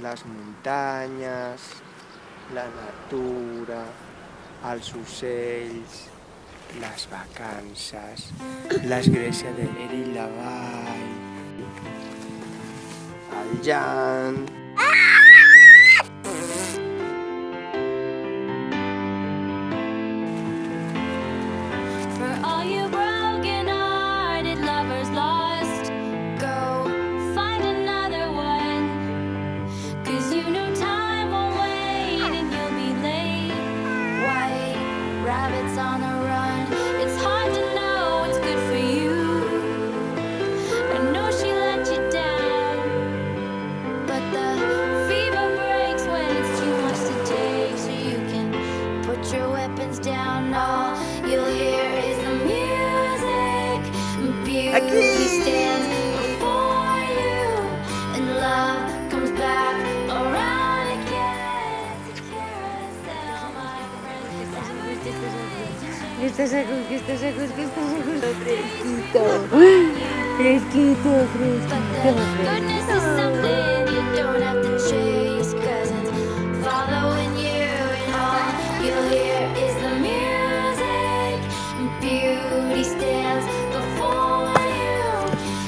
les muntanyes, la natura, els ocells, les vacances, l'església d'Eri la Vall, el llant... Rabbits on the run. It's hard to know what's good for you. I know she let you down, but the fever breaks when it's too much to take. So you can put your weapons down. All you'll hear is the music. Beauty stands before you, and love comes back around again. It's a carousel, my friend. Estás a gusto. Fresquito. Goodness is something you don't have to chase, 'cause it's following you, and all you'll hear is the music. Beauty stands before you,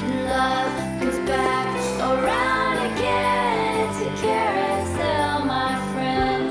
and love comes back around again. It's a carousel, my friend.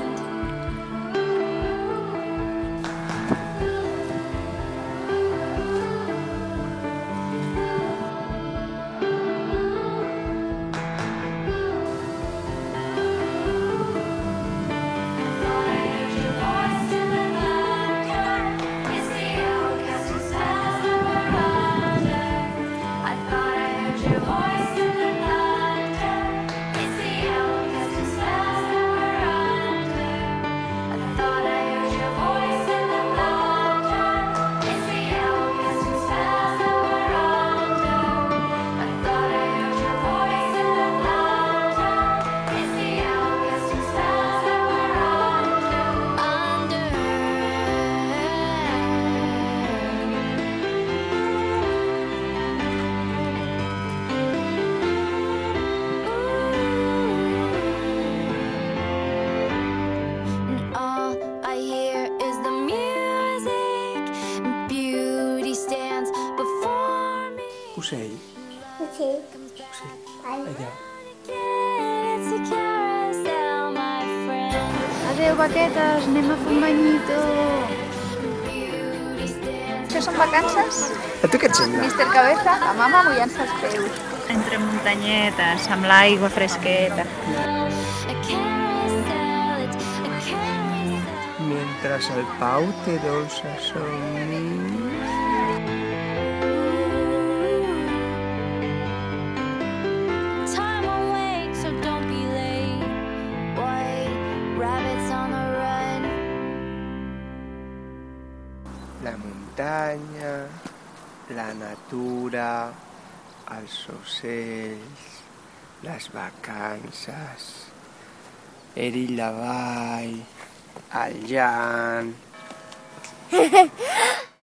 Ocell. Ocell. Allà. Adéu, vaquetes, anem a fer un banyito. Això són vacances? A tu què et sembla? Mister Cabeza, la mama mullant-se els peus. Entre muntanyetes, amb l'aigua fresqueta. Mientras el Pau té dolces somnis... La muntanya, la natura, els ocells, les vacances, Eri la Vall, el llant...